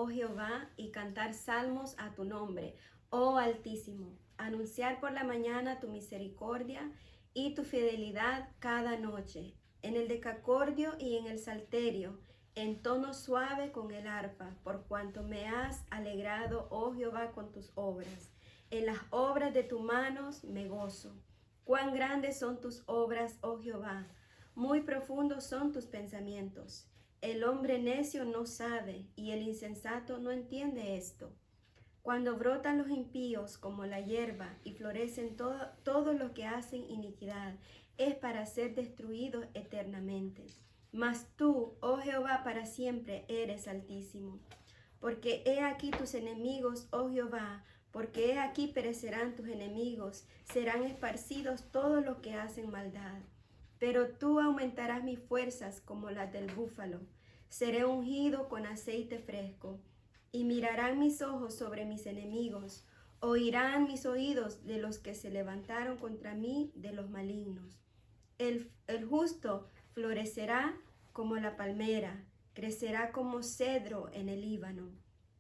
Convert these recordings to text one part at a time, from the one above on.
oh Jehová, y cantar salmos a tu nombre, oh Altísimo. Anunciar por la mañana tu misericordia y tu fidelidad cada noche, en el decacordio y en el salterio, en tono suave con el arpa, por cuanto me has alegrado, oh Jehová, con tus obras. En las obras de tus manos me gozo. Cuán grandes son tus obras, oh Jehová, muy profundos son tus pensamientos. El hombre necio no sabe, y el insensato no entiende esto. Cuando brotan los impíos como la hierba y florecen todos los que hacen iniquidad, es para ser destruidos eternamente. Mas tú, oh Jehová, para siempre eres altísimo. Porque he aquí tus enemigos, oh Jehová, porque he aquí perecerán tus enemigos, serán esparcidos todos los que hacen maldad. Pero tú aumentarás mis fuerzas como las del búfalo. Seré ungido con aceite fresco. Y mirarán mis ojos sobre mis enemigos, oirán mis oídos de los que se levantaron contra mí, de los malignos. El justo florecerá como la palmera, crecerá como cedro en el Líbano,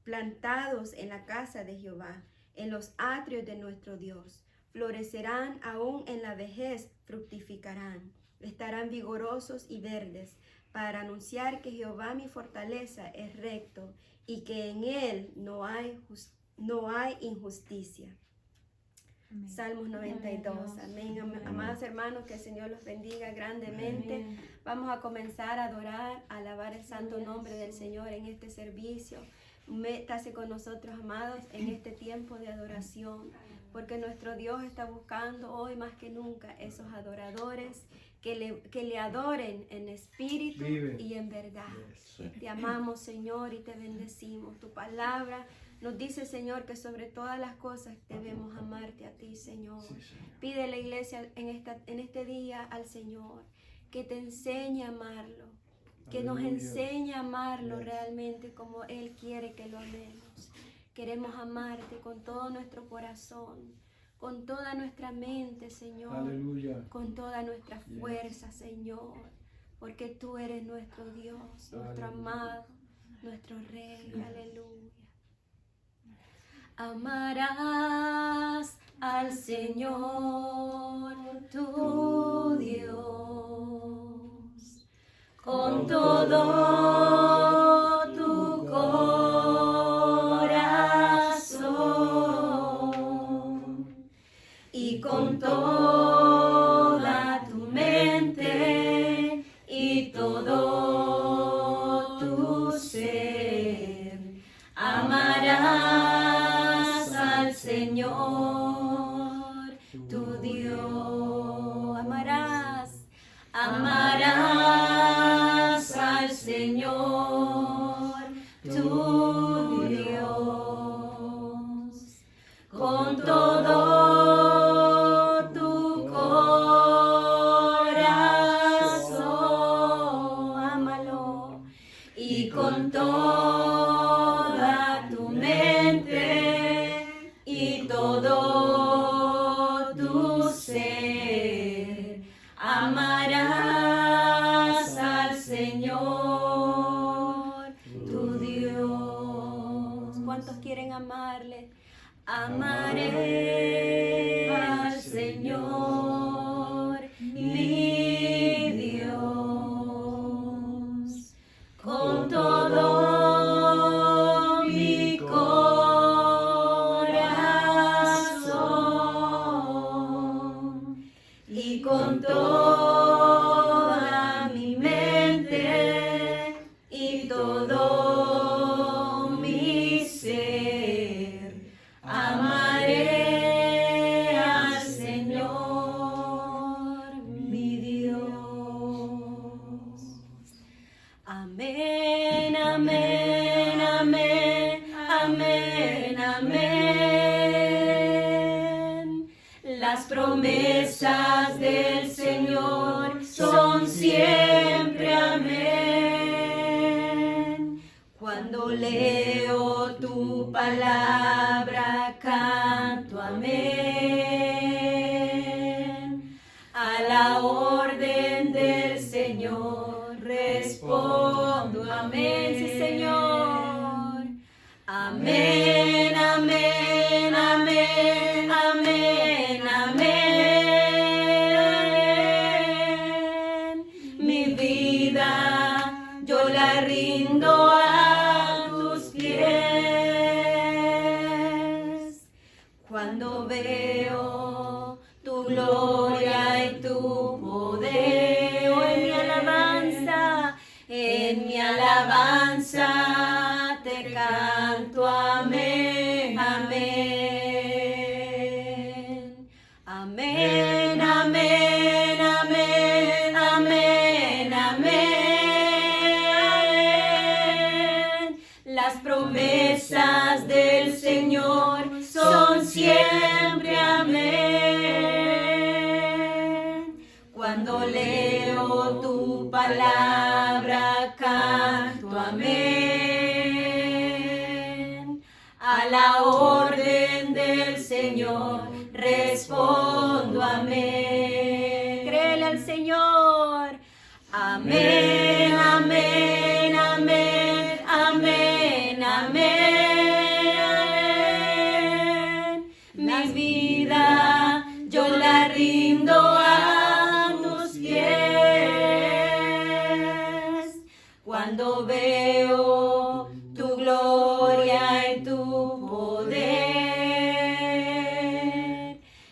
plantados en la casa de Jehová, en los atrios de nuestro Dios. Florecerán aún en la vejez, fructificarán, estarán vigorosos y verdes, para anunciar que Jehová mi fortaleza es recto y que en él no hay injusticia. Amén. Salmos 92. Amén. Amén. Amados hermanos, que el Señor los bendiga grandemente. Amén. Vamos a comenzar a adorar, a alabar el santo nombre del Señor en este servicio. Métase con nosotros, amados, en este tiempo de adoración, porque nuestro Dios está buscando hoy más que nunca esos adoradores que le adoren en espíritu y en verdad. Te amamos, Señor, y te bendecimos. Tu palabra nos dice, Señor, que sobre todas las cosas debemos amarte a ti, Señor. Pide a la iglesia en este día al Señor que te enseñe a amarlo, que nos enseñe a amarlo realmente como Él quiere que lo amemos. Queremos amarte con todo nuestro corazón, con toda nuestra mente, Señor. Aleluya. Con toda nuestra fuerza, Señor, porque tú eres nuestro Dios, nuestro amado, nuestro Rey. Aleluya. Amarás al Señor tu Dios con todo tu corazón y con toda tu mente y todo tu ser. Amarás al Señor tu Dios. Amarás al Señor tu Dios con todo tu corazón. Ámalo. Y con toda tu mente y todo tu ser. Amarás al Señor tu Dios. ¿Cuántos quieren amarle? Amaré al Señor mi Dios con todo mi corazón y con toda mi mente y todo mi ser. Amaré al Señor mi Dios. Amén, amén, amén, amén, amén. Las promesas del Señor son siempre amén. Cuando leo tu palabra, canto amén. A la orden del Señor respondo amén. Sí, Señor. amén, amén. Mi vida yo la rindo a tus pies. Cuando veo tu gloria y tu poder, en mi alabanza te canto, amén, amén. Amén, amén, amén, amén, amén. Las promesas del Señor son siempre amén. Cuando leo tu palabra canto amén. A la orden del Señor respondo amén. Créele al Señor. Amén, amén, amén, amén, amén. Mi vida yo la rindo a tus pies. Cuando veo tu gloria y tu poder,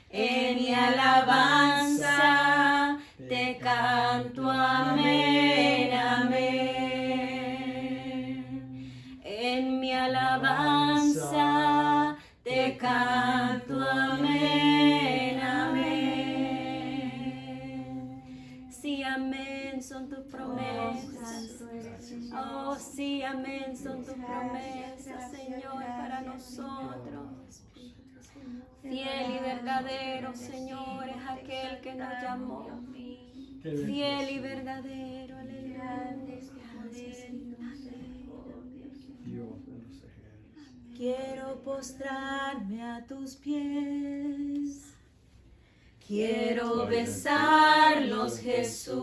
en mi alabanza te canto amén, amén. En mi alabanza te canto amén, amén. Sí, amén son tus promesas. Oh, sí, amén son tus promesas, Señor, para nosotros. Fiel y verdadero, Señor, es aquel que nos llamó. Fiel y verdadero, aleluya. Quiero postrarme a tus pies. Quiero besarlos, Jesús.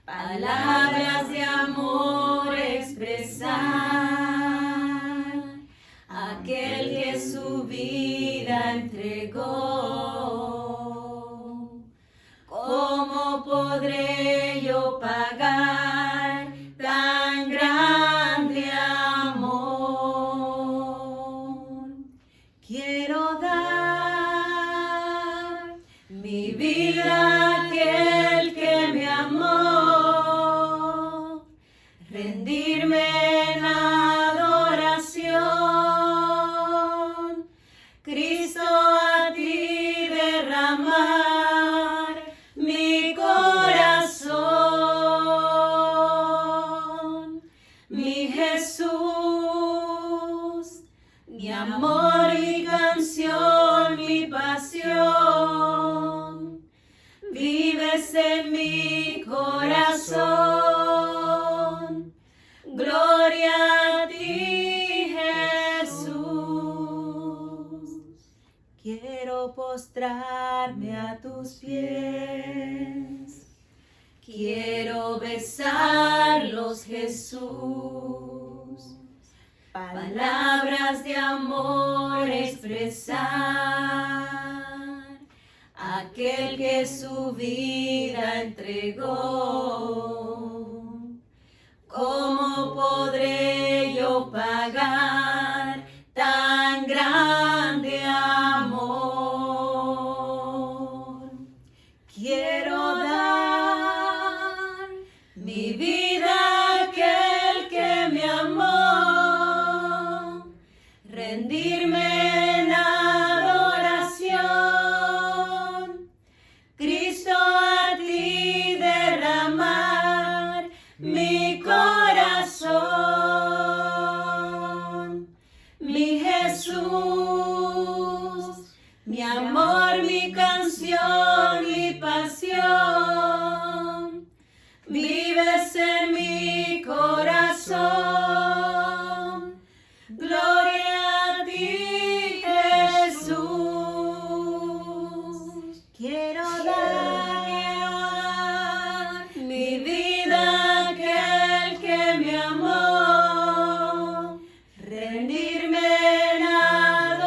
Palabras de amor expresar. Aquel que su vida entregó. ¿Cómo podré yo pagar tan grande amor? Quiero dar mi vida a aquel que me amó, rendirme en adoración, Cristo a ti derramar mi corazón, mi Jesús, mi amor, mi canción, mi pasión, vives en mi corazón, gloria a ti, Jesús. Quiero postrarme a tus pies, quiero besarlos, Jesús. Palabras de amor expresar, aquel que su vida entregó. ¿Cómo podré yo pagar tan grande amor? Quiero dar mi vida a aquel que me amó, rendirme en adoración, Cristo a ti derramar mi corazón, mi Jesús, mi amor, mi canción, mi pasión, vives en mi corazón, gloria a ti, Jesús. Quiero dar mi vida a aquel que me amó, rendirme en adoración,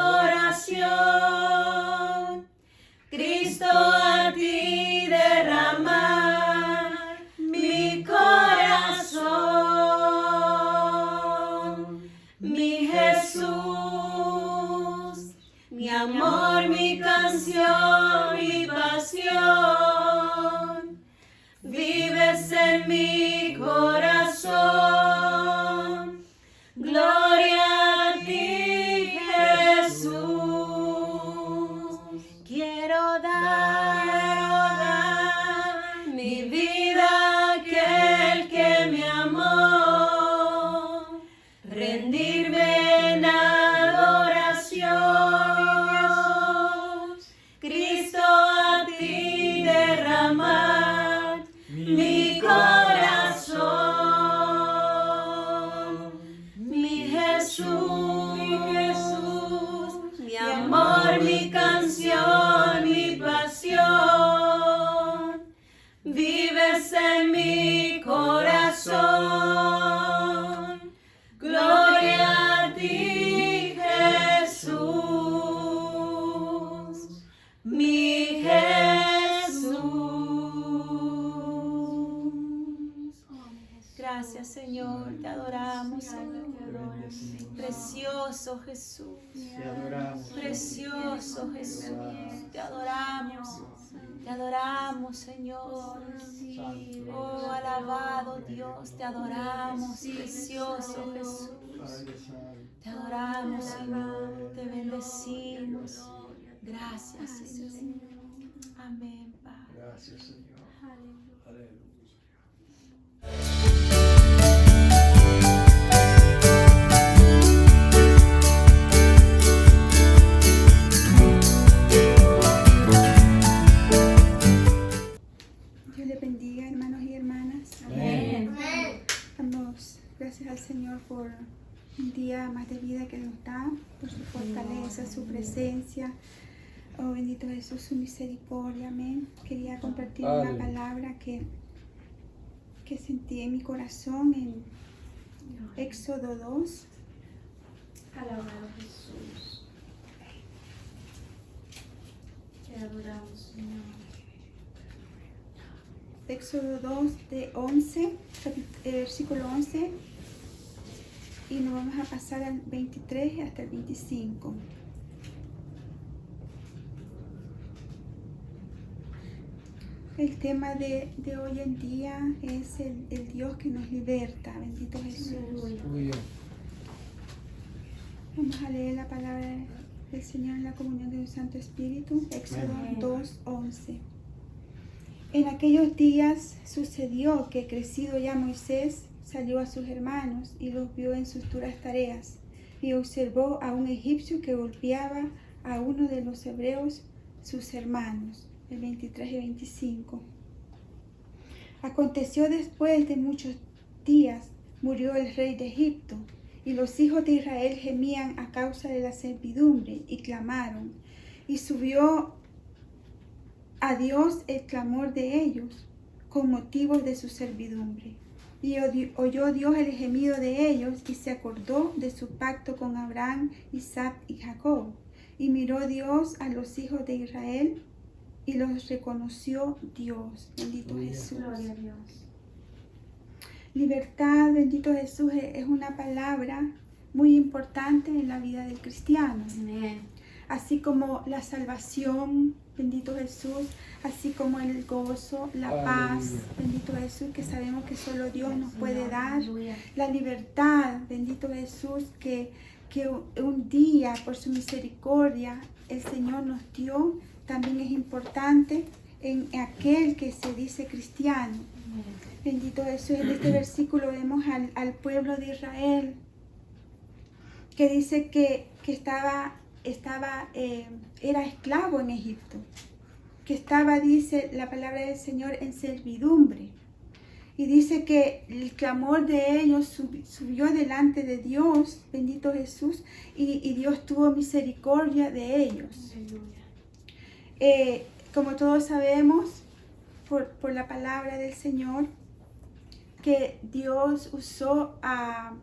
mi amor, mi canción, mi pasión. Vives en mi corazón. Gloria a ti, Jesús. Quiero dar mi vida a aquel que me amó. Rendirme en adoración. Cristo, a ti derramar mi corazón. Mi Jesús, mi amor, mi canción, mi pasión. Vives en mi corazón. Gloria a ti, Jesús, mi Jesús. Gracias, Señor, te adoramos, Señor. Precioso Jesús, precioso Jesús, te adoramos, Señor. Oh, alabado Dios, te adoramos, precioso Jesús. Te adoramos, Señor, te bendecimos. Gracias, Señor. Amén, Padre. Gracias, Señor. Aleluya. Dios les bendiga, hermanos y hermanas. Amén. Damos gracias al Señor por un día más de vida que nos da, por su fortaleza, su presencia. Oh, bendito Jesús, su misericordia. Amén. Quería compartir una palabra que sentí en mi corazón en Éxodo 2. Alabado Jesús. Te adoramos, Señor. Éxodo 2 de 11, versículo 11, y nos vamos a pasar al 23 hasta el 25. El tema de hoy en día es el Dios que nos liberta. Bendito Jesús. Vamos a leer la palabra del Señor en la comunión de un Santo Espíritu. Éxodo 2:11. En aquellos días sucedió que, crecido ya Moisés, salió a sus hermanos y los vio en sus duras tareas, y observó a un egipcio que golpeaba a uno de los hebreos, sus hermanos. El 23 y 25. Aconteció después de muchos días, murió el rey de Egipto, y los hijos de Israel gemían a causa de la servidumbre, y clamaron, y subió a Dios el clamor de ellos, con motivo de su servidumbre. Y oyó Dios el gemido de ellos, y se acordó de su pacto con Abraham, Isaac y Jacob. Y miró Dios a los hijos de Israel, y los reconoció Dios. Bendito Jesús. Gloria a Dios. Libertad, bendito Jesús, es una palabra muy importante en la vida del cristiano. Amén. Así como la salvación, bendito Jesús, así como el gozo, la paz, bendito Jesús, que sabemos que solo Dios nos puede dar. Aleluya. La libertad, bendito Jesús, que un día por su misericordia el Señor nos dio, también es importante en aquel que se dice cristiano. Bendito Jesús. En este versículo vemos al pueblo de Israel que dice que era esclavo en Egipto, que estaba, dice la palabra del Señor, en servidumbre. Y dice que el clamor de ellos subió delante de Dios, bendito Jesús, y Dios tuvo misericordia de ellos. Como todos sabemos, por la palabra del Señor, que Dios usó a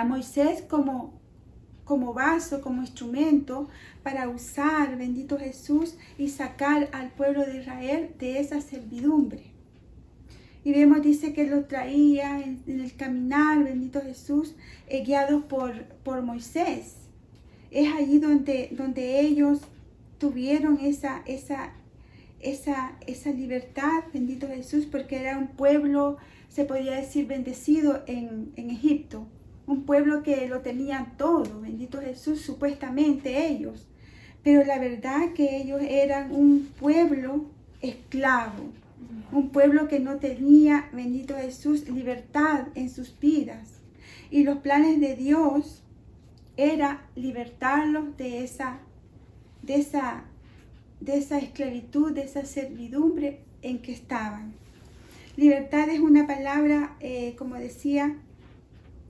Moisés como vaso, como instrumento para usar, bendito Jesús, y sacar al pueblo de Israel de esa servidumbre. Y vemos, dice que lo traía en el caminar, bendito Jesús, guiado por Moisés. es allí donde ellos tuvieron esa libertad, bendito Jesús, porque era un pueblo, se podría decir, bendecido en Egipto. Un pueblo que lo tenían todo, bendito Jesús, supuestamente ellos. Pero la verdad que ellos eran un pueblo esclavo, un pueblo que no tenía, bendito Jesús, libertad en sus vidas. Y los planes de Dios era libertarlos de esa esclavitud, de esa servidumbre en que estaban. Libertad es una palabra, como decía,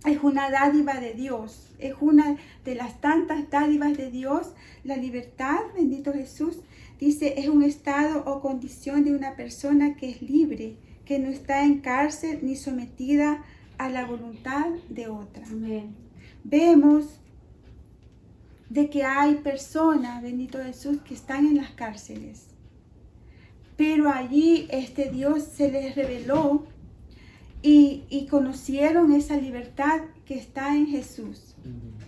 es una dádiva de Dios, es una de las tantas dádivas de Dios. La libertad, bendito Jesús, dice, es un estado o condición de una persona que es libre, que no está en cárcel ni sometida a la voluntad de otra. Amén. Vemos de que hay personas, bendito Jesús, que están en las cárceles, pero allí Dios se les reveló y conocieron esa libertad que está en Jesús.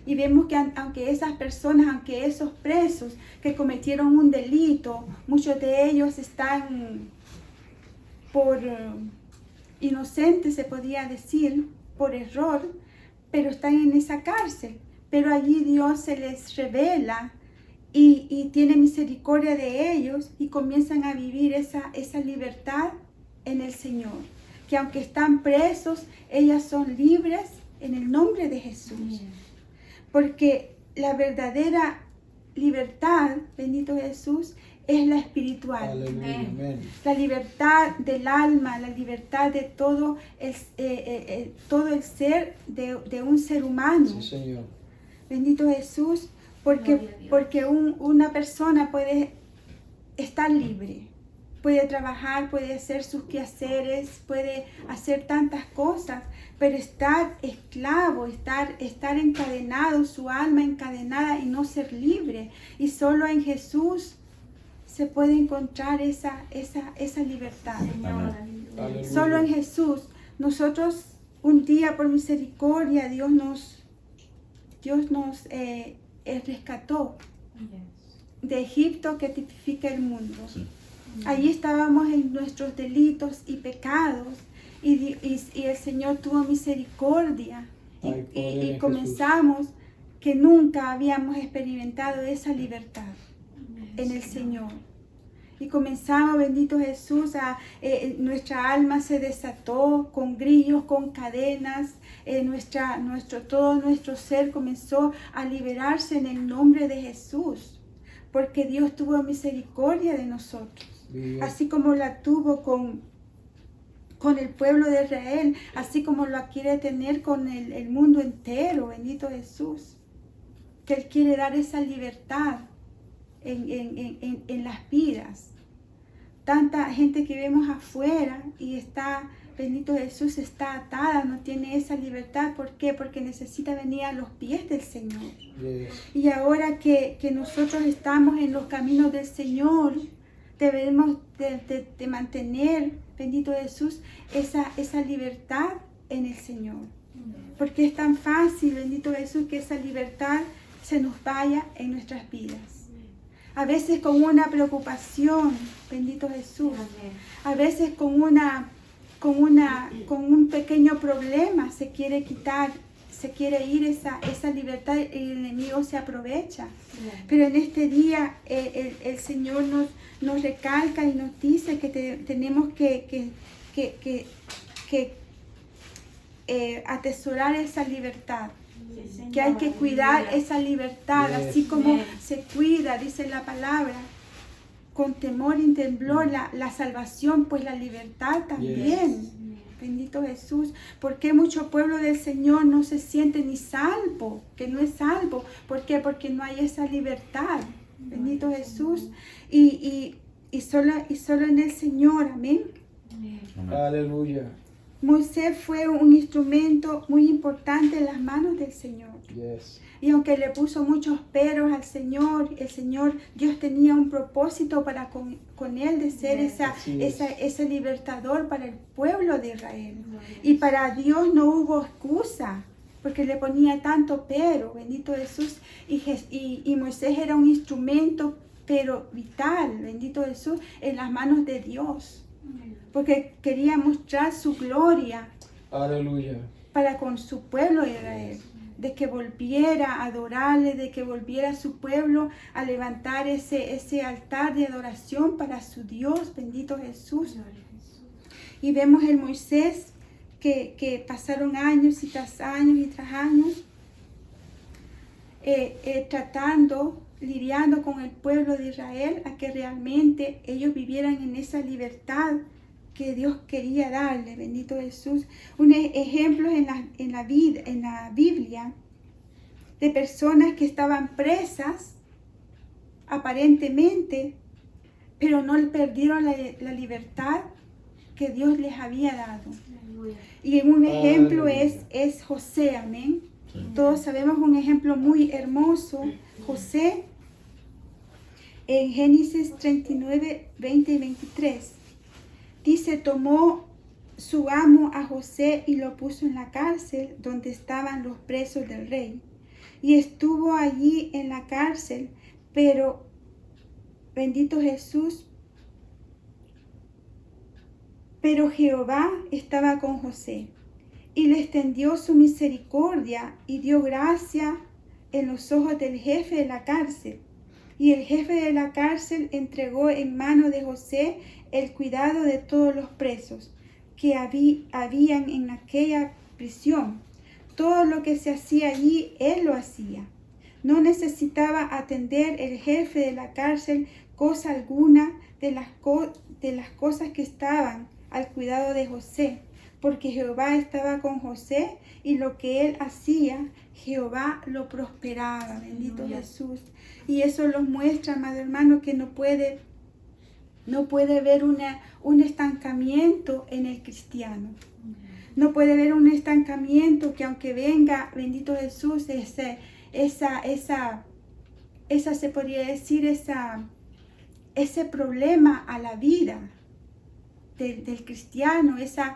Y vemos que aunque esas personas, aunque esos presos que cometieron un delito, muchos de ellos están por inocentes, se podía decir, por error, pero están en esa cárcel. Pero allí Dios se les revela y tiene misericordia de ellos y comienzan a vivir esa libertad en el Señor. Que aunque están presos, ellas son libres en el nombre de Jesús. Porque la verdadera libertad, bendito Jesús, es la espiritual. Aleluya, amén. La libertad del alma, la libertad de todo el ser de un ser humano. Sí, Señor. Bendito Jesús, porque una persona puede estar libre, puede trabajar, puede hacer sus quehaceres, puede hacer tantas cosas, pero estar esclavo, estar encadenado, su alma encadenada y no ser libre. Y solo en Jesús se puede encontrar esa libertad. Aleluya. Solo en Jesús. Nosotros un día por misericordia Dios nos rescató de Egipto, que tipifica el mundo. Sí. Allí estábamos en nuestros delitos y pecados y el Señor tuvo misericordia y comenzamos que nunca habíamos experimentado esa libertad en el Señor. Y comenzamos, bendito Jesús, nuestra alma se desató con grillos, con cadenas, todo nuestro ser comenzó a liberarse en el nombre de Jesús, porque Dios tuvo misericordia de nosotros, así como la tuvo con el pueblo de Israel, así como lo quiere tener con el mundo entero, bendito Jesús, que Él quiere dar esa libertad en las vidas. Tanta gente que vemos afuera y está, bendito Jesús, está atada, no tiene esa libertad. ¿Por qué? Porque necesita venir a los pies del Señor. Yes. Y ahora que nosotros estamos en los caminos del Señor, debemos de mantener, bendito Jesús, esa libertad en el Señor. Porque es tan fácil, bendito Jesús, que esa libertad se nos vaya en nuestras vidas. A veces con una preocupación, bendito Jesús. A veces con un pequeño problema se quiere quitar, se quiere ir esa libertad y el enemigo se aprovecha. Pero en este día el Señor nos recalca y nos dice que tenemos que atesorar esa libertad. Que hay que cuidar esa libertad, así como se cuida, dice la palabra, con temor y temblor la salvación, pues la libertad también. Bendito Jesús. Porque mucho pueblo del Señor no se siente ni salvo, que no es salvo. ¿Por qué? Porque no hay esa libertad. Bendito Jesús. Y solo en el Señor, amén. Aleluya. Moisés fue un instrumento muy importante en las manos del Señor. Yes. Y aunque le puso muchos peros al Señor, Dios tenía un propósito para con él de ser ese libertador para el pueblo de Israel. Y para Dios no hubo excusa porque le ponía tanto pero, bendito Jesús, y Moisés era un instrumento, pero vital, bendito Jesús, en las manos de Dios, porque quería mostrar su gloria Aleluya. para con su pueblo Israel, de que volviera a adorarle, de que volviera su pueblo a levantar ese altar de adoración para su Dios, bendito Jesús. Y vemos el Moisés que pasaron años y tras años tratando, lidiando con el pueblo de Israel a que realmente ellos vivieran en esa libertad que Dios quería darle, bendito Jesús. Un ejemplo en la Biblia de personas que estaban presas aparentemente, pero no perdieron la libertad que Dios les había dado. Y un ejemplo es José, amén. Sí. Todos sabemos un ejemplo muy hermoso, José, en Génesis 39, 20 y 23. Dice, tomó su amo a José y lo puso en la cárcel donde estaban los presos del rey. Y estuvo allí en la cárcel, pero, bendito Jesús, pero Jehová estaba con José y le extendió su misericordia y dio gracia en los ojos del jefe de la cárcel. Y el jefe de la cárcel entregó en mano de José el cuidado de todos los presos que habían en aquella prisión. Todo lo que se hacía allí, él lo hacía. No necesitaba atender el jefe de la cárcel cosa alguna de las cosas que estaban al cuidado de José, porque Jehová estaba con José y lo que él hacía, Jehová lo prosperaba. Bendito Aleluya. Jesús. Y eso nos muestra, amado hermano, que no puede haber un estancamiento en el cristiano. No puede haber un estancamiento que aunque venga, bendito Jesús, se podría decir, ese problema a la vida del cristiano, esa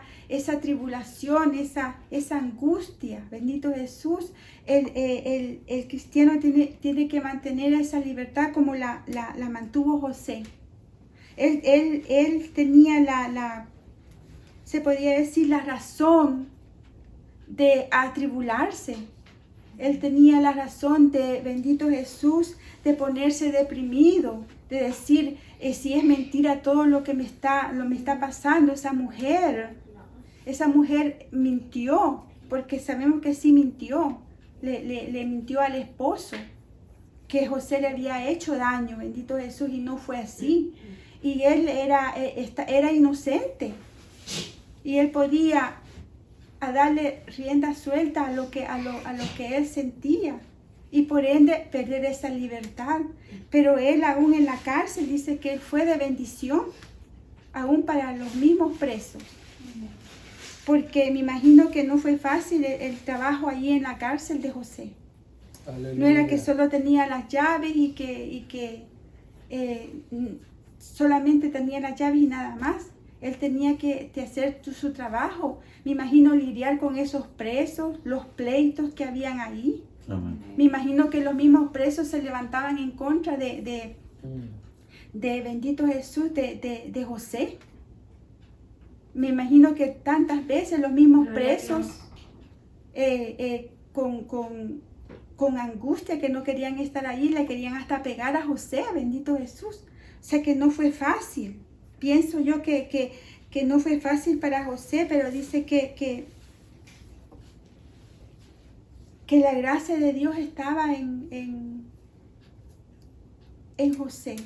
tribulación, esa angustia, bendito Jesús, el cristiano tiene que mantener esa libertad como la mantuvo José. Él tenía se podría decir, la razón de atribularse. Él tenía la razón de, bendito Jesús, de ponerse deprimido, de decir, si es mentira todo lo que me está pasando, esa mujer mintió, porque sabemos que sí mintió, le mintió al esposo, que José le había hecho daño, bendito Jesús, y no fue así. Y él era inocente, y él podía darle rienda suelta a lo que él sentía, y por ende perder esa libertad. Pero él aún en la cárcel dice que él fue de bendición, aún para los mismos presos. Porque me imagino que no fue fácil el trabajo allí en la cárcel de José. Aleluya. No era que solo tenía las llaves y que solamente tenía las llaves y nada más. Él tenía que hacer su trabajo. Me imagino lidiar con esos presos, los pleitos que habían ahí. Amén. Me imagino que los mismos presos se levantaban en contra de bendito Jesús, de José. Me imagino que tantas veces los mismos presos con angustia, que no querían estar allí, le querían hasta pegar a José, bendito Jesús. O sea que no fue fácil. Pienso yo que no fue fácil para José, pero dice que la gracia de Dios estaba en José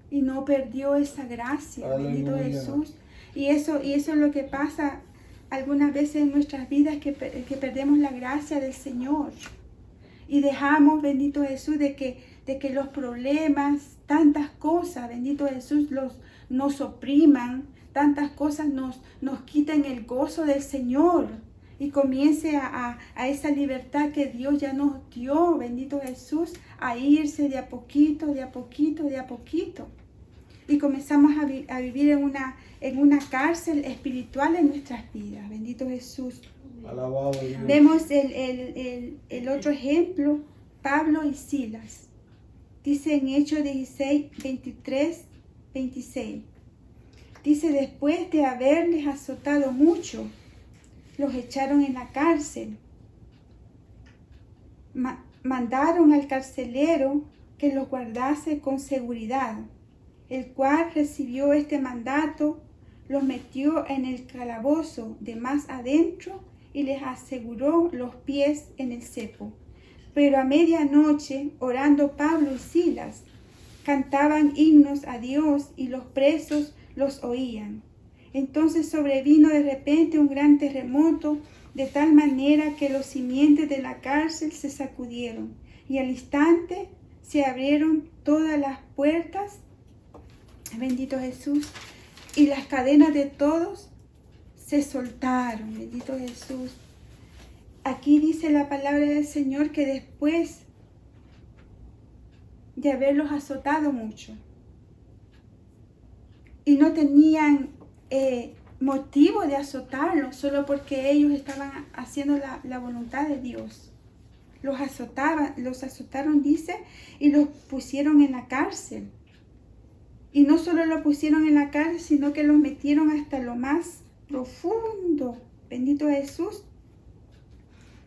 y no perdió esa gracia. Aleluya. Bendito Jesús. Y eso es lo que pasa algunas veces en nuestras vidas, que perdemos la gracia del Señor y dejamos, bendito Jesús, de que los problemas, tantas cosas, bendito Jesús, nos opriman, tantas cosas nos quiten el gozo del Señor, y comience a esa libertad que Dios ya nos dio, bendito Jesús, a irse de a poquito, de a poquito, de a poquito. Y comenzamos a vivir en una cárcel espiritual en nuestras vidas, bendito Jesús. Alabado Dios. Vemos el otro ejemplo, Pablo y Silas. Dice en Hechos 16, 23, 26. Dice, después de haberles azotado mucho, los echaron en la cárcel. Mandaron al carcelero que los guardase con seguridad, el cual recibió este mandato, los metió en el calabozo de más adentro y les aseguró los pies en el cepo. Pero a medianoche, orando Pablo y Silas, cantaban himnos a Dios y los presos los oían. Entonces sobrevino de repente un gran terremoto, de tal manera que los cimientos de la cárcel se sacudieron, y al instante se abrieron todas las puertas, bendito Jesús, y las cadenas de todos se soltaron, bendito Jesús. Aquí dice la palabra del Señor que después de haberlos azotado mucho, y no tenían motivo de azotarlos, solo porque ellos estaban haciendo la voluntad de Dios. Los azotaron, dice, y los pusieron en la cárcel. Y no solo lo pusieron en la cárcel, sino que los metieron hasta lo más profundo, bendito Jesús,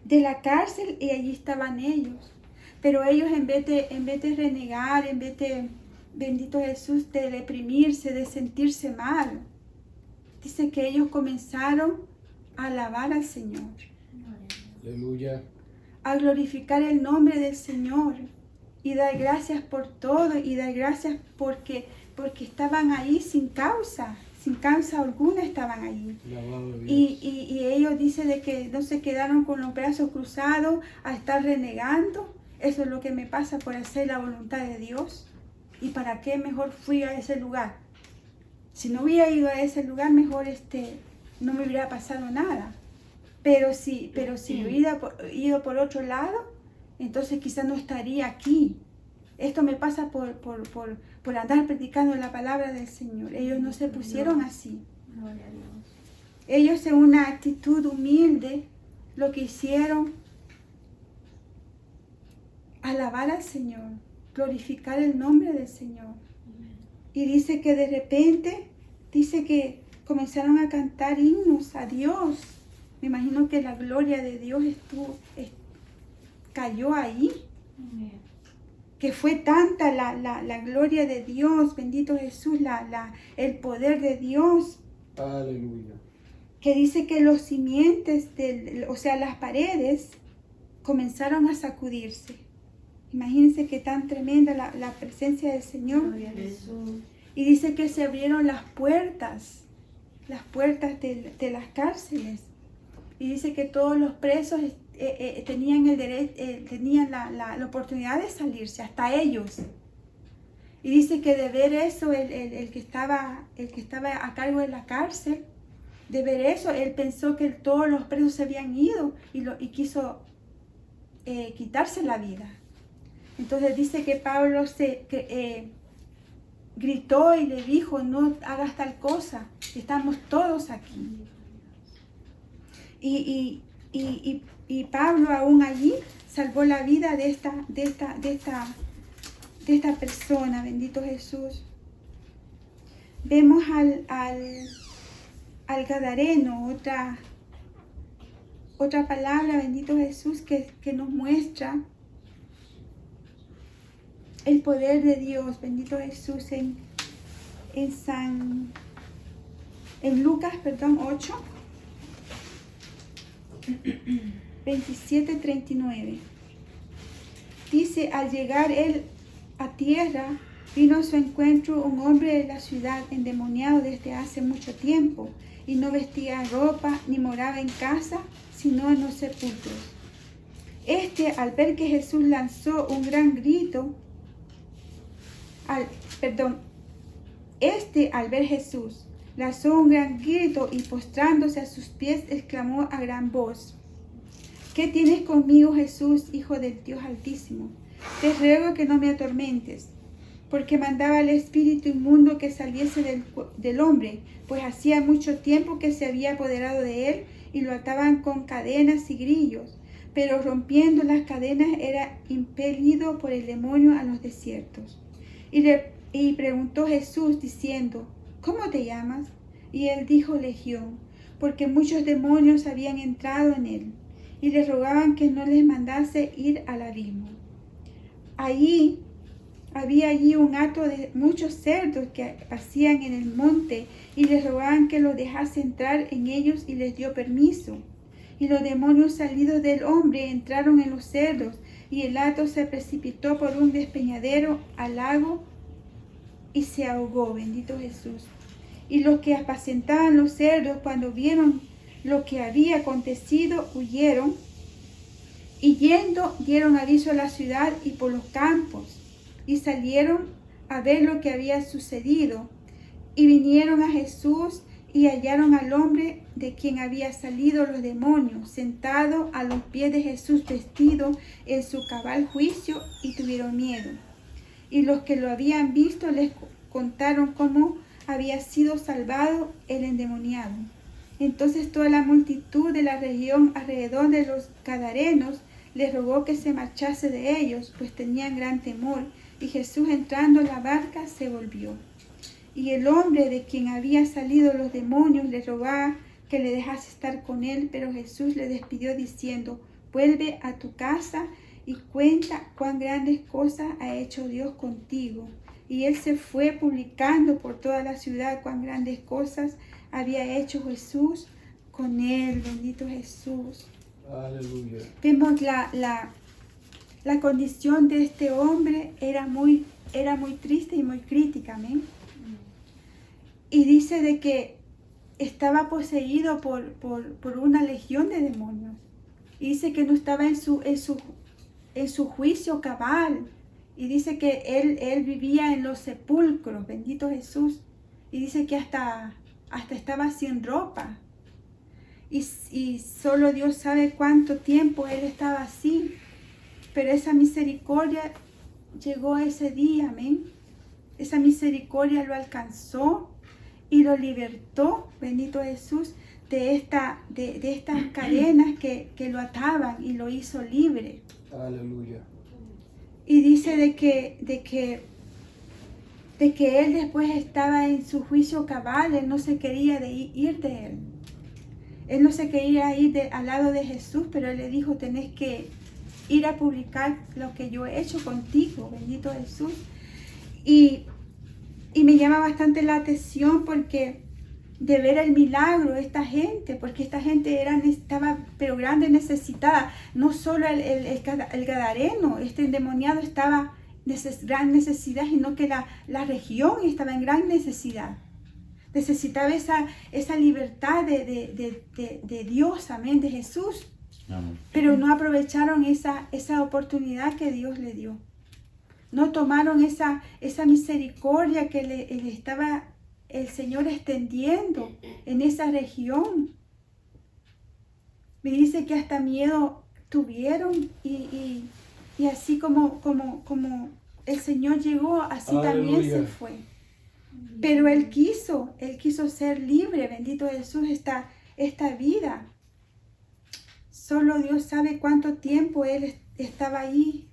de la cárcel, y allí estaban ellos. Pero ellos en vez de renegar, en vez de, bendito Jesús, de deprimirse, de sentirse mal, dice que ellos comenzaron a alabar al Señor. Aleluya. A glorificar el nombre del Señor y dar gracias por todo, y dar gracias porque estaban ahí sin causa alguna estaban ahí. Y ellos dicen de que no se quedaron con los brazos cruzados a estar renegando. Eso es lo que me pasa por hacer la voluntad de Dios. ¿Y para qué mejor fui a ese lugar? Si no hubiera ido a ese lugar, mejor no me hubiera pasado nada. Pero si hubiera ido por otro lado, entonces quizás no estaría aquí. Esto me pasa por andar predicando la palabra del Señor. Ellos no se pusieron así. Gloria a Dios. Ellos en una actitud humilde lo que hicieron, alabar al Señor, glorificar el nombre del Señor. Y dice que de repente, dice que comenzaron a cantar himnos a Dios. Me imagino que la gloria de Dios cayó ahí. Amén. Que fue tanta la gloria de Dios, bendito Jesús, el poder de Dios. Aleluya. Que dice que los simientes, las paredes, comenzaron a sacudirse. Imagínense qué tan tremenda la presencia del Señor. Gloria a Jesús. Y dice que se abrieron las puertas de las cárceles. Y dice que todos los presos tenían el derecho, tenían la oportunidad de salirse, hasta ellos. Y dice que de ver eso, el que estaba a cargo de la cárcel, de ver eso, él pensó que todos los presos se habían ido y quiso quitarse la vida. Entonces dice que Pablo gritó y le dijo, no hagas tal cosa, estamos todos aquí. Y Pablo aún allí salvó la vida de esta persona, bendito Jesús. Vemos al Gadareno, otra palabra, bendito Jesús, que nos muestra el poder de Dios, bendito Jesús, en Lucas, 8, 27-39. Dice, al llegar él a tierra, vino a su encuentro un hombre de la ciudad endemoniado desde hace mucho tiempo, y no vestía ropa ni moraba en casa, sino en los sepulcros. Al ver que Jesús lanzó un gran grito, al ver Jesús, lanzó un gran grito y postrándose a sus pies, exclamó a gran voz, ¿qué tienes conmigo, Jesús, Hijo del Dios Altísimo? Te ruego que no me atormentes. porque mandaba al espíritu inmundo que saliese del hombre, pues hacía mucho tiempo que se había apoderado de él y lo ataban con cadenas y grillos, pero rompiendo las cadenas era impelido por el demonio a los desiertos. Y preguntó Jesús diciendo, ¿cómo te llamas? Y él dijo Legión, porque muchos demonios habían entrado en él, y le rogaban que no les mandase ir al abismo. Había allí un hato de muchos cerdos que pasían en el monte, y les rogaban que los dejase entrar en ellos, y les dio permiso. Y los demonios salidos del hombre entraron en los cerdos, y el hato se precipitó por un despeñadero al lago y se ahogó. Bendito Jesús. Y los que apacentaban los cerdos, cuando vieron lo que había acontecido, huyeron, y yendo dieron aviso a la ciudad y por los campos, y salieron a ver lo que había sucedido. Y vinieron a Jesús y hallaron al hombre de quien había salido los demonios, sentado a los pies de Jesús, vestido en su cabal juicio, y tuvieron miedo. Y los que lo habían visto les contaron cómo había sido salvado el endemoniado. Entonces toda la multitud de la región alrededor de los Gadarenos les rogó que se marchase de ellos, pues tenían gran temor. Y Jesús, entrando en la barca, se volvió. Y el hombre de quien había salido los demonios le rogaba que le dejase estar con él, pero Jesús le despidió diciendo, vuelve a tu casa y cuenta cuán grandes cosas ha hecho Dios contigo. Y él se fue publicando por toda la ciudad cuán grandes cosas había hecho Jesús con él. Bendito Jesús. Aleluya. Vemos la condición de este hombre era muy triste y muy crítica, amén. Y dice de que estaba poseído por una legión de demonios. Y dice que no estaba en su juicio cabal. Y dice que él vivía en los sepulcros, bendito Jesús. Y dice que hasta estaba sin ropa. Y solo Dios sabe cuánto tiempo él estaba así. Pero esa misericordia llegó ese día, amén. Esa misericordia lo alcanzó y lo libertó, bendito Jesús, de estas cadenas que lo ataban, y lo hizo libre. Aleluya. Y dice de que él después estaba en su juicio cabal. Él no se quería ir de él. Él no se quería ir al lado de Jesús, pero él le dijo, tenés que ir a publicar lo que yo he hecho contigo, bendito Jesús. Y me llama bastante la atención porque de ver el milagro de esta gente, porque esta gente estaba pero grande necesitada. No solo el gadareno, este endemoniado estaba gran necesidad, sino que la región estaba en gran necesidad. Necesitaba esa libertad de Dios, amén, de Jesús. Amén. Pero no aprovecharon esa oportunidad que Dios le dio. No tomaron esa misericordia que le estaba el Señor extendiendo en esa región. Me dice que hasta miedo tuvieron y así como el Señor llegó, así también Aleluya. se fue. Pero Él quiso ser libre, bendito Jesús, esta vida. Solo Dios sabe cuánto tiempo Él estaba ahí.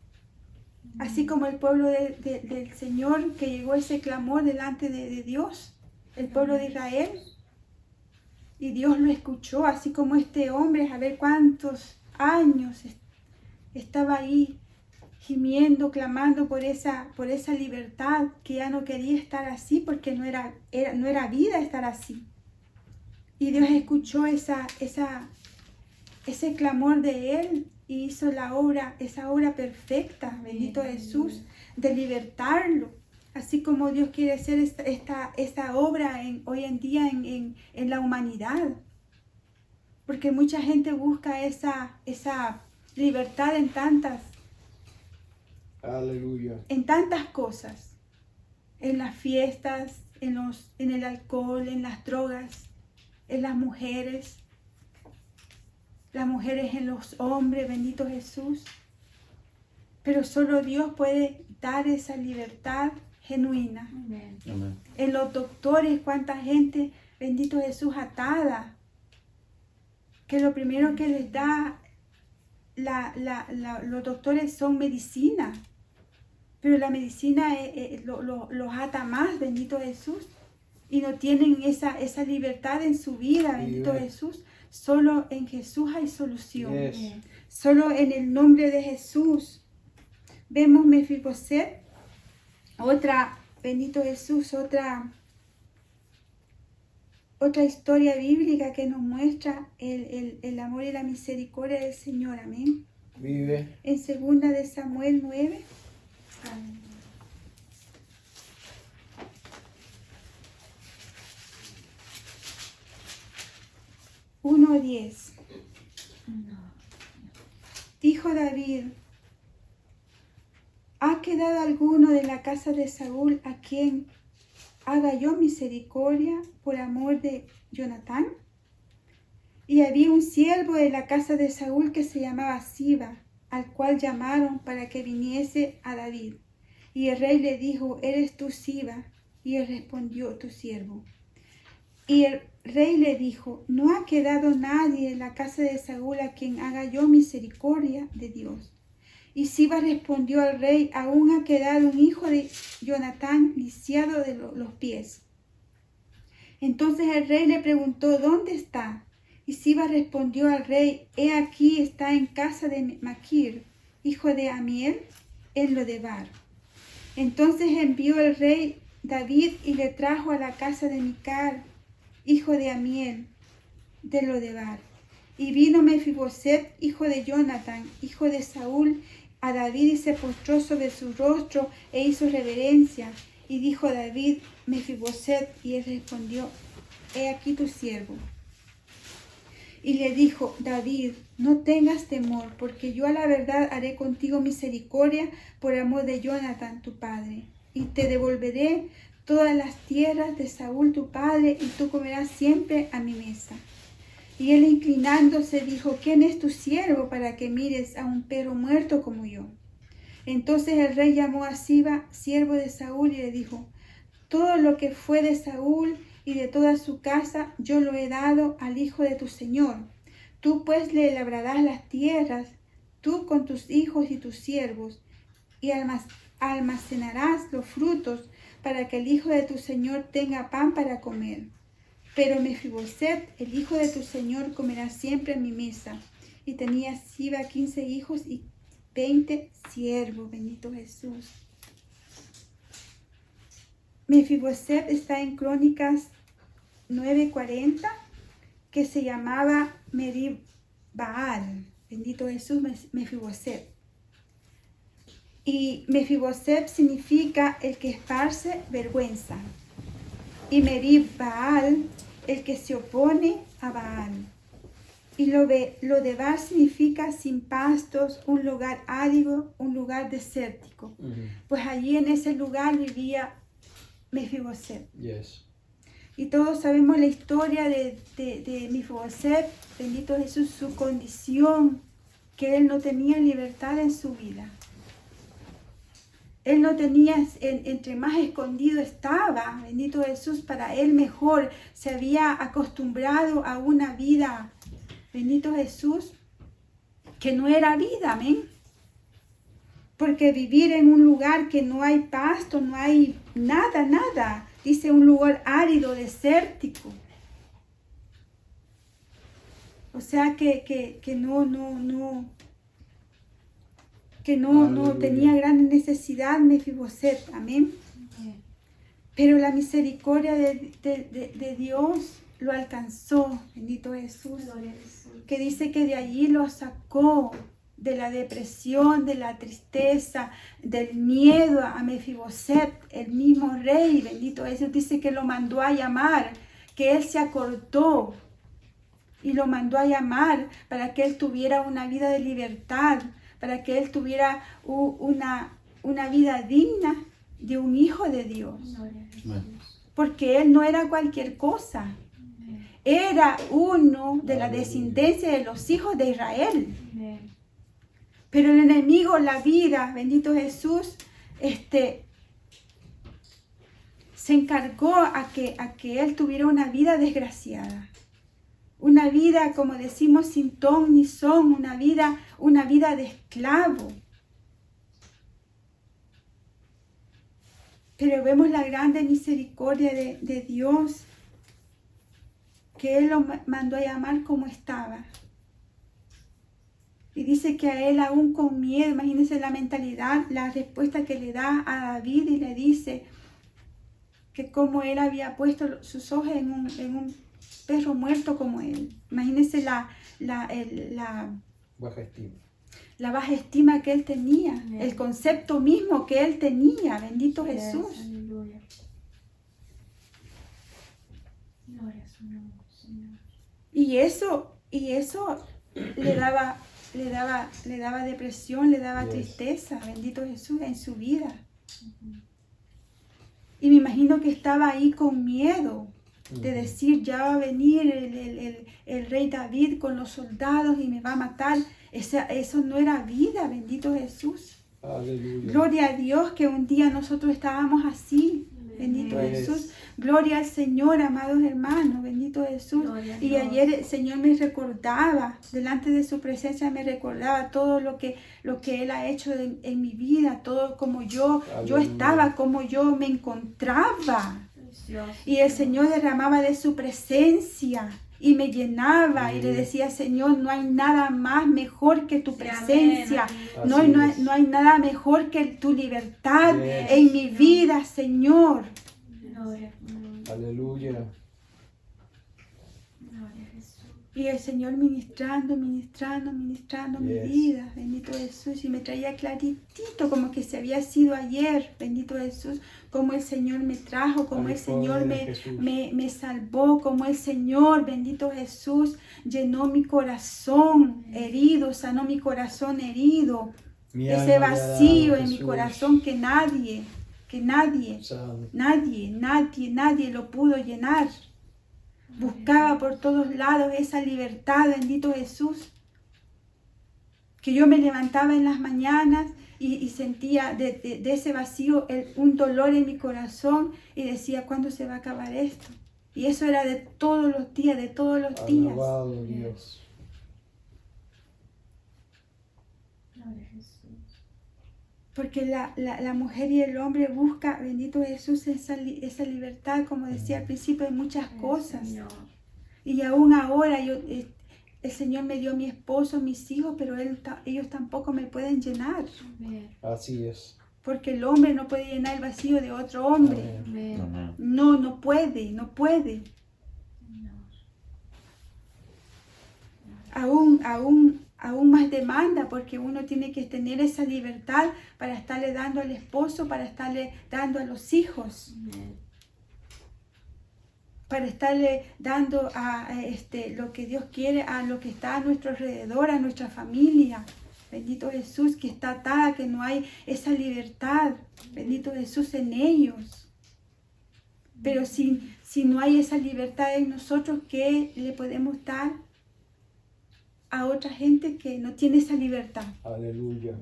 Así como el pueblo del Señor, que llegó ese clamor delante de Dios, el pueblo de Israel. Y Dios lo escuchó, así como este hombre, a ver cuántos años estaba ahí gimiendo, clamando por esa libertad, que ya no quería estar así, porque no era vida estar así. Y Dios escuchó ese clamor de él y hizo esa obra perfecta, bendito Jesús, de libertarlo. Así como Dios quiere hacer esta obra hoy en día en la humanidad. Porque mucha gente busca esa libertad Aleluya. en tantas cosas. En las fiestas, en el alcohol, en las drogas, en las mujeres en los hombres, bendito Jesús. Pero solo Dios puede dar esa libertad genuina. Amén. Amén. En los doctores, cuánta gente, bendito Jesús, atada, que lo primero que les da los doctores son medicina, pero la medicina los ata más, bendito Jesús, y no tienen esa libertad en su vida, bendito Amén. Jesús. Solo en Jesús hay solución. Yes. Solo en el nombre de Jesús. Vemos Mefiboset, otra, bendito Jesús, otra historia bíblica que nos muestra el amor y la misericordia del Señor. Amén. Vive. En 2 de Samuel 9. Amén. 1:10. Dijo David: ¿ha quedado alguno de la casa de Saúl a quien haga yo misericordia por amor de Jonatán? Y había un siervo de la casa de Saúl que se llamaba Siba, al cual llamaron para que viniese a David. Y el rey le dijo: ¿eres tú Siba? Y él respondió: tu siervo. Y el rey le dijo: no ha quedado nadie en la casa de Saúl a quien haga yo misericordia de Dios. Y Siba respondió al rey: aún ha quedado un hijo de Jonatán lisiado de los pies. Entonces el rey le preguntó: ¿dónde está? Y Siba respondió al rey: he aquí, está en casa de Maquir, hijo de Amiel, en Lodebar. Entonces envió el rey David y le trajo a la casa de Mical, hijo de Amiel, de Lodebar. Y vino Mefiboset, hijo de Jonatán, hijo de Saúl, a David y se postró sobre su rostro e hizo reverencia. Y dijo David: Mefiboset, y él respondió: he aquí tu siervo. Y le dijo David: no tengas temor, porque yo a la verdad haré contigo misericordia por amor de Jonatán tu padre, y te devolveré todas las tierras de Saúl tu padre, y tú comerás siempre a mi mesa. Y él, inclinándose, dijo: ¿quién es tu siervo para que mires a un perro muerto como yo? Entonces el rey llamó a Siba, siervo de Saúl, y le dijo: todo lo que fue de Saúl y de toda su casa yo lo he dado al hijo de tu señor. Tú pues le labrarás las tierras, tú con tus hijos y tus siervos, y almacenarás los frutos, para que el hijo de tu señor tenga pan para comer. Pero Mefiboset, el hijo de tu señor, comerá siempre en mi mesa. Y tenía Siba 15 hijos y 20 siervos. Bendito Jesús. Mefiboset está en Crónicas 9:40, que se llamaba Merib Baal. Bendito Jesús, Mefiboset. Y Mefiboset significa el que esparce vergüenza. Y Merib Baal, el que se opone a Baal. Y Lodebar significa sin pastos, un lugar árido, un lugar desértico. Pues allí en ese lugar vivía Mefiboset. Yes. Y todos sabemos la historia de Mefiboset, bendito Jesús, su condición, que él no tenía libertad en su vida. Él no tenía, entre más escondido estaba, bendito Jesús, para él mejor. Se había acostumbrado a una vida, bendito Jesús, que no era vida, amén. Porque vivir en un lugar que no hay pasto, no hay nada, dice un lugar árido, desértico. O sea que no tenía gran necesidad Mefiboset, amén. Pero la misericordia de Dios lo alcanzó, bendito Jesús, que dice que de allí lo sacó de la depresión, de la tristeza, del miedo a Mefiboset, el mismo rey, bendito Jesús, dice que lo mandó a llamar, que él se acordó y lo mandó a llamar para que él tuviera una vida de libertad, para que él tuviera una vida digna de un hijo de Dios. Porque él no era cualquier cosa. Era uno de la descendencia de los hijos de Israel. Pero el enemigo, la vida, bendito Jesús, se encargó a que él tuviera una vida desgraciada. Una vida, como decimos, sin ton ni son, una vida de esclavo. Pero vemos la grande misericordia de Dios, que Él lo mandó a llamar como estaba. Y dice que a él aún con miedo, imagínense la mentalidad, la respuesta que le da a David y le dice que como él había puesto sus ojos en un perro muerto como él. Imagínense la Baja estima. la baja estima que él tenía, el concepto mismo que él tenía, bendito Jesús. Aleluya. Gloria a su nombre, Señor. Y eso le daba depresión, le daba tristeza, bendito Jesús, en su vida. Y me imagino que estaba ahí con miedo de decir, ya va a venir el rey David con los soldados y me va a matar. Eso no era vida, bendito Jesús. Aleluya. Gloria a Dios que un día nosotros estábamos así, bendito Jesús. Gloria al Señor, amados hermanos, bendito Jesús. Y ayer el Señor me recordaba, delante de su presencia me recordaba todo lo que Él ha hecho en mi vida, todo como yo estaba, como yo me encontraba. Y el Señor derramaba de su presencia y me llenaba y le decía, Señor, no hay nada más mejor que tu presencia, no hay nada mejor que tu libertad en mi vida, Señor. Aleluya. Y el Señor ministrando mi vida, bendito Jesús, y me traía claritito como que se había sido ayer, bendito Jesús, como el Señor me trajo, como el Señor me salvó, como el Señor, bendito Jesús, llenó mi corazón herido, sanó mi corazón herido, ese vacío en mi corazón que nadie lo pudo llenar. Buscaba por todos lados esa libertad, bendito Jesús. Que yo me levantaba en las mañanas y sentía de ese vacío un dolor en mi corazón y decía, ¿cuándo se va a acabar esto? Y eso era de todos los días, Alabado Dios. Porque la mujer y el hombre busca, bendito Jesús, esa libertad, como decía al principio, de muchas cosas. Y aún ahora el Señor me dio mi esposo, mis hijos, pero ellos tampoco me pueden llenar. Así es. Porque el hombre no puede llenar el vacío de otro hombre. Amén. No puede. Aún más demanda, porque uno tiene que tener esa libertad para estarle dando al esposo, para estarle dando a los hijos, para estarle dando a lo que Dios quiere, a lo que está a nuestro alrededor, a nuestra familia. Bendito Jesús, que está atada, que no hay esa libertad, bendito Jesús, en ellos. Pero si no hay esa libertad en nosotros, ¿qué le podemos dar a otra gente que no tiene esa libertad? Aleluya.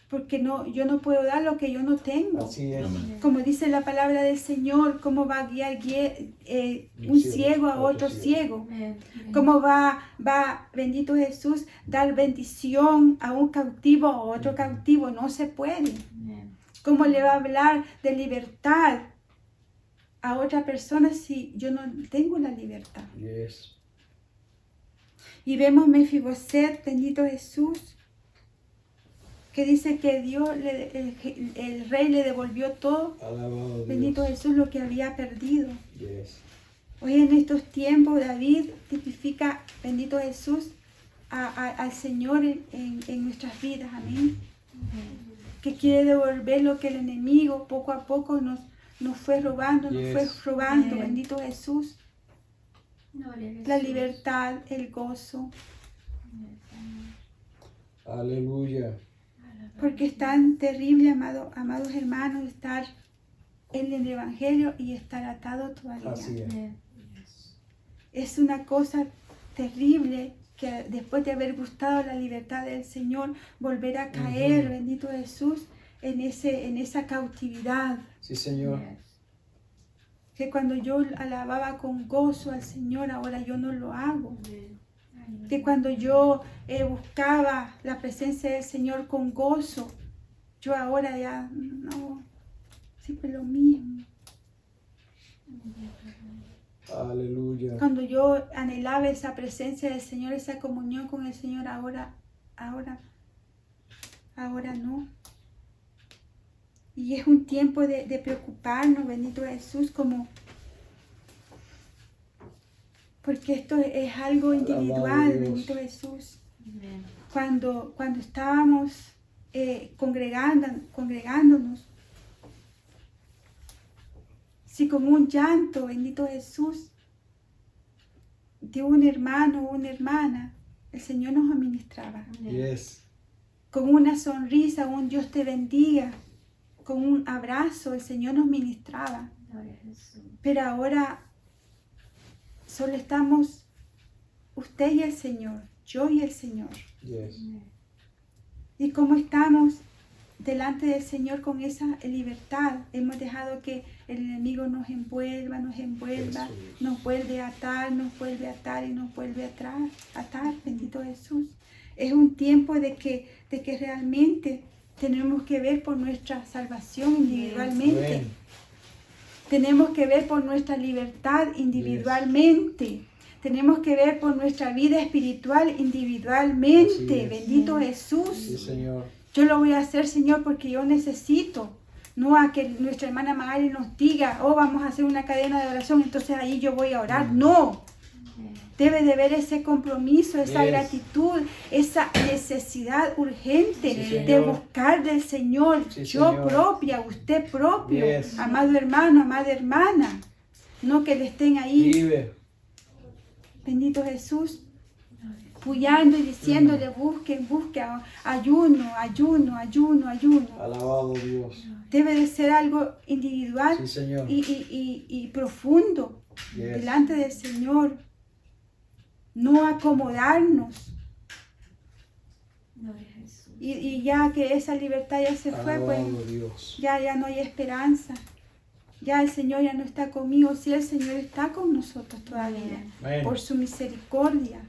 Porque yo no puedo dar lo que yo no tengo. Así es. Como dice la palabra del Señor, ¿cómo va a guiar un ciego a otro ciego? ¿Cómo va, bendito Jesús, dar bendición a un cautivo a otro cautivo? No se puede. ¿Cómo le va a hablar de libertad a otra persona si yo no tengo la libertad? Yes. Y vemos Mefiboset, bendito Jesús, que dice que Dios, el rey le devolvió todo, Alabado bendito Dios. Jesús, lo que había perdido. Yes. Hoy en estos tiempos David tipifica, bendito Jesús, al Señor en nuestras vidas, amén. Que quiere devolver lo que el enemigo poco a poco nos fue robando, bendito Jesús. La libertad, el gozo, Aleluya. porque es tan terrible, amados hermanos, estar en el Evangelio y estar atado todavía. Así es. Es una cosa terrible que después de haber gustado la libertad del Señor, volver a caer, bendito Jesús, en esa cautividad. Sí, Señor. Que cuando yo alababa con gozo al Señor, ahora yo no lo hago. Que cuando yo buscaba la presencia del Señor con gozo, yo ahora ya no, siempre lo mismo. Aleluya. Cuando yo anhelaba esa presencia del Señor, esa comunión con el Señor, ahora no. Y es un tiempo de preocuparnos, bendito Jesús, porque esto es algo individual, bendito Jesús. Cuando estábamos congregándonos, si con un llanto, bendito Jesús, de un hermano o una hermana, el Señor nos administraba. Yes. Con una sonrisa, un Dios te bendiga, con un abrazo, el Señor nos ministraba. Pero ahora solo estamos usted y el Señor, yo y el Señor. Yes. Y como estamos delante del Señor con esa libertad, hemos dejado que el enemigo nos envuelva, Jesús. nos vuelve a atar y nos vuelve a atar, bendito Jesús. Es un tiempo de que realmente tenemos que ver por nuestra salvación individualmente. Amén. Tenemos que ver por nuestra libertad individualmente. Tenemos que ver por nuestra vida espiritual individualmente. Así es. Bendito Jesús. Sí, Señor. Yo lo voy a hacer, Señor, porque yo necesito. No a que nuestra hermana Magali nos diga, oh, vamos a hacer una cadena de oración, entonces ahí yo voy a orar. No. Debe de haber ese compromiso, esa Yes. gratitud, esa necesidad urgente Sí, de Señor. buscar del Señor. Sí, Yo Señor. propia, usted propio, Yes. amado hermano, amada hermana. No que le estén ahí, Vive. bendito Jesús, puyando y diciéndole, busquen, ayuno. Alabado Dios. Debe de ser algo individual Sí, Señor. y profundo Yes. delante del Señor. No acomodarnos. Y ya que esa libertad ya se fue, pues Alabado Dios. ya no hay esperanza. Ya el Señor ya no está conmigo. Sí, el Señor está con nosotros todavía. Amén. Por su misericordia.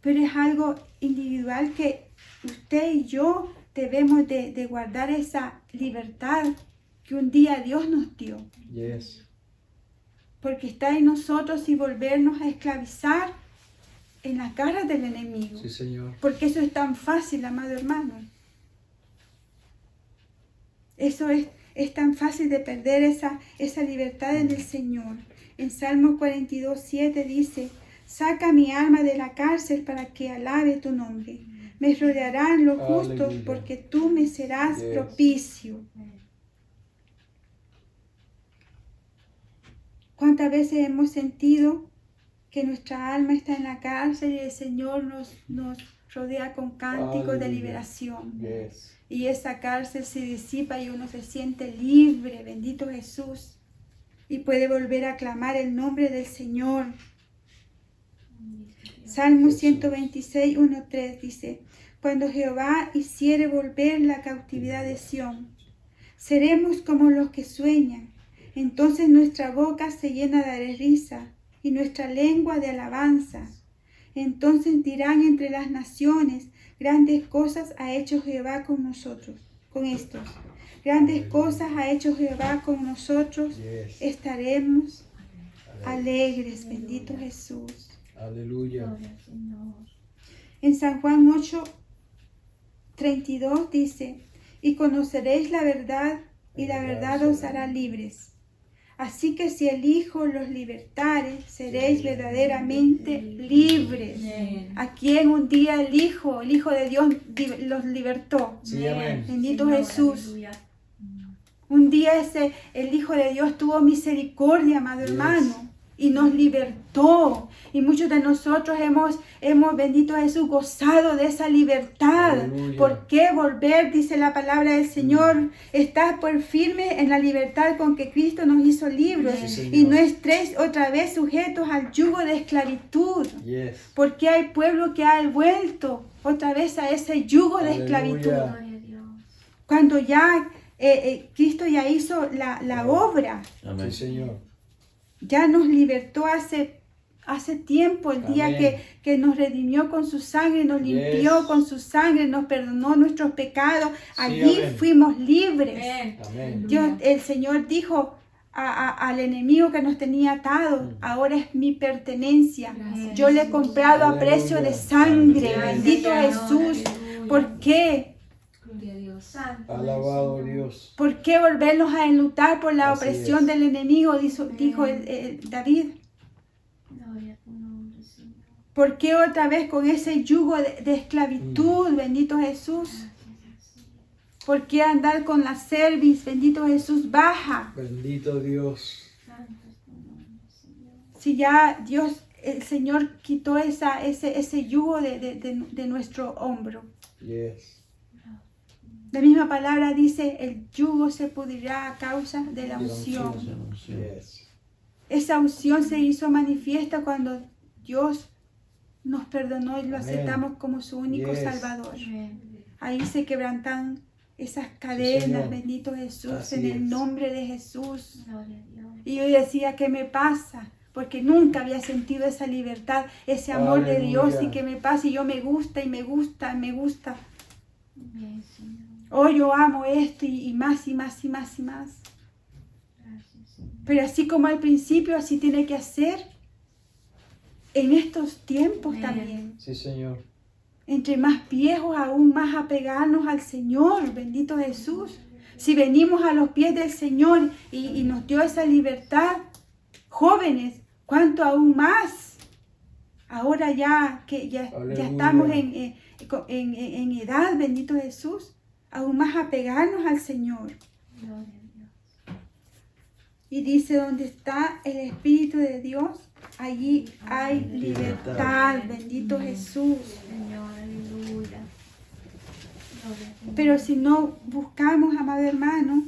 Pero es algo individual que usted y yo debemos de guardar esa libertad que un día Dios nos dio. Yes. Porque está en nosotros y volvernos a esclavizar en las garras del enemigo. Sí, Señor. Porque eso es tan fácil, amado hermano. Eso es tan fácil de perder esa libertad en el Señor. En Salmos 42:7 dice, saca mi alma de la cárcel para que alabe tu nombre. Me rodearán los justos Aleluya. porque tú me serás Yes. propicio. ¿Cuántas veces hemos sentido que nuestra alma está en la cárcel y el Señor nos rodea con cánticos de Aleluya. liberación? Yes. Y esa cárcel se disipa y uno se siente libre, bendito Jesús. Y puede volver a clamar el nombre del Señor. Salmo Jesús. 126:1-3 dice, cuando Jehová hiciere volver la cautividad de Sión, seremos como los que sueñan. Entonces nuestra boca se llena de risa y nuestra lengua de alabanza. Entonces dirán entre las naciones, grandes cosas ha hecho Jehová con nosotros, con estos. Grandes cosas ha hecho Jehová con nosotros. Yes. Estaremos alegres, bendito Jesús. Aleluya. En San Juan 8:32 dice, y conoceréis la verdad, y la verdad os hará libres. Así que si el Hijo los libertare, seréis verdaderamente libres. ¿A quién un día el Hijo de Dios los libertó? Sí, amén. Bendito Jesús. Un día el Hijo de Dios tuvo misericordia, amado Yes. hermano, y nos libertó. Y muchos de nosotros hemos, bendito Jesús, gozado de esa libertad. Aleluya. ¿Por qué volver? Dice la palabra del Señor. Estás por firme en la libertad con que Cristo nos hizo libres. Sí, Señor. Y no estéis otra vez sujetos al yugo de esclavitud. Yes. Porque hay pueblo que ha vuelto otra vez a ese yugo de Aleluya. esclavitud. Cuando ya Cristo ya hizo la obra. Sí, Señor. Ya nos libertó hace tiempo, el día Amén. que nos redimió con su sangre, nos limpió Yes. con su sangre, nos perdonó nuestros pecados. Sí, Allí amén. fuimos libres. Amén. Amén. El Señor dijo al enemigo que nos tenía atado, ahora es mi pertenencia. Gracias, Yo le he Jesús. comprado a Aleluya. precio de sangre. Aleluya. Bendito Jesús. Aleluya. ¿Por qué? Gloria a Dios. Santo Alabado Señor. Dios. ¿Por qué volvernos a enlutar por la Así opresión es. del enemigo? Dijo David. Gloria a tu nombre, Señor. ¿Por qué otra vez con ese yugo de esclavitud, bendito Jesús? ¿Por qué andar con la cerviz, bendito Jesús, baja? Bendito Dios. Santo es tu nombre, Señor. Si ya Dios, el Señor quitó ese yugo de nuestro hombro. Yes. La misma palabra dice, el yugo se pudrirá a causa de la unción. Yes. Esa unción se hizo manifiesta cuando Dios nos perdonó y lo Amén. aceptamos como su único Yes. Salvador. Amén. Ahí se quebrantan esas cadenas, Señor. bendito Jesús, Así en el es. nombre de Jesús. Gloria a Dios. Y yo decía, ¿qué me pasa? Porque nunca había sentido esa libertad, ese amor de Dios. Aleluya. Y que me pasa y yo me gusta y me gusta, me gusta. Amén, Señor. Oh, yo amo esto y más y más y más y más. Gracias, Señor. Pero así como al principio, así tiene que hacer en estos tiempos Amén. también. Sí, Señor. Entre más viejos, aún más apegarnos al Señor, bendito Jesús. Si venimos a los pies del Señor y nos dio esa libertad, jóvenes, ¿cuánto aún más? Ahora ya que ya Aleluya. estamos en edad, bendito Jesús, aún más apegarnos al Señor. Gloria a Dios. Y dice, donde está el Espíritu de Dios, allí hay libertad, bendito Jesús. Señor, aleluya. Gloria a ti. Pero si no buscamos, amado hermano,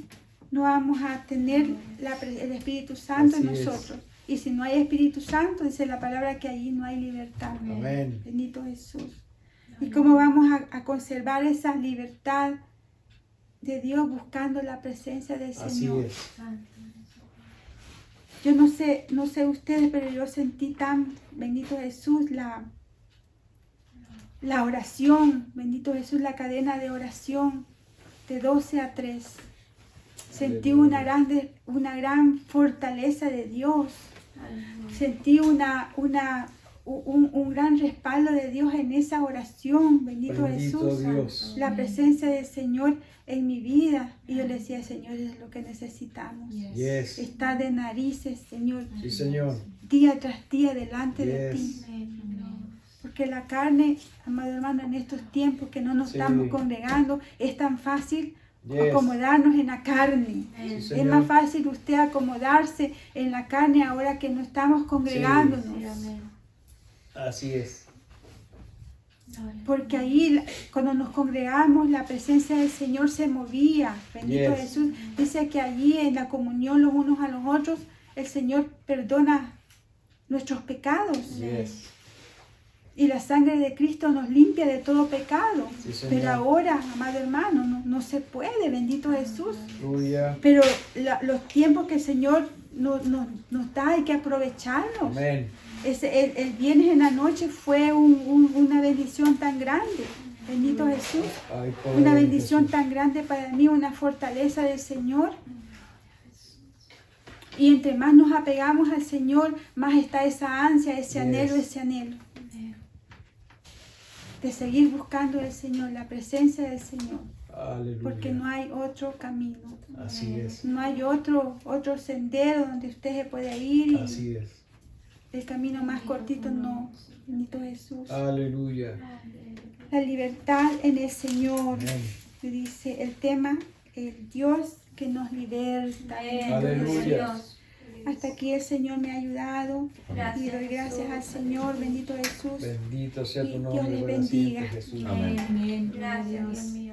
no vamos a tener el Espíritu Santo en Así es. nosotros. Y si no hay Espíritu Santo, dice la palabra que allí no hay libertad. Amén. Bendito Jesús. ¿Y cómo vamos a conservar esa libertad de Dios buscando la presencia del Así Señor? es. Santo. Yo no sé ustedes, pero yo sentí tan, bendito Jesús, la oración, bendito Jesús, la cadena de oración de 12 a 3. Sentí una gran fortaleza de Dios. Aleluya. Sentí un gran respaldo de Dios en esa oración, bendito Bendito Jesús. Dios. La presencia del Señor en mi vida. Y yo le decía, Señor, es lo que necesitamos. Yes. Está de narices, Señor, Sí, Señor. día tras día delante de ti. Yes. Amén, Señor. Porque la carne, amado hermano, en estos tiempos que no nos Sí. estamos congregando, es tan fácil Yes. acomodarnos en la carne. Amén. Sí, Es Señor. más fácil usted acomodarse en la carne ahora que no estamos congregándonos. Sí, amén. Así es. Gloria. Porque ahí, cuando nos congregamos, la presencia del Señor se movía. Bendito Yes. Jesús. Dice que allí en la comunión los unos a los otros, el Señor perdona nuestros pecados. Yes. Y la sangre de Cristo nos limpia de todo pecado. Sí, Señor. Pero ahora, amado hermano, no se puede. Bendito Jesús. Aleluya. Pero los tiempos que el Señor nos da hay que aprovecharlos. Amén. El viernes en la noche fue una bendición tan grande. Bendito Jesús. Ay, poder Una de bendición Jesús. tan grande para mí, una fortaleza del Señor. Y entre más nos apegamos al Señor, más está esa ansia, ese Yes. anhelo, ese anhelo Amén. de seguir buscando al Señor, la presencia del Señor. Aleluya. Porque no hay otro camino. Así es. No hay otro sendero donde usted se puede ir. Y Así es. el camino más cortito no. Bendito Jesús. Aleluya. La libertad en el Señor. Amén. Dice el tema, el Dios que nos liberta. Amén. Aleluya. Dios. Hasta aquí el Señor me ha ayudado. Gracias, Y doy gracias al Jesús. Señor. Bendito Jesús. Bendito sea Y tu Dios nombre les para bendiga. siempre, Jesús. Amén. Amén. Gracias, Gloria a Dios Dios. mío.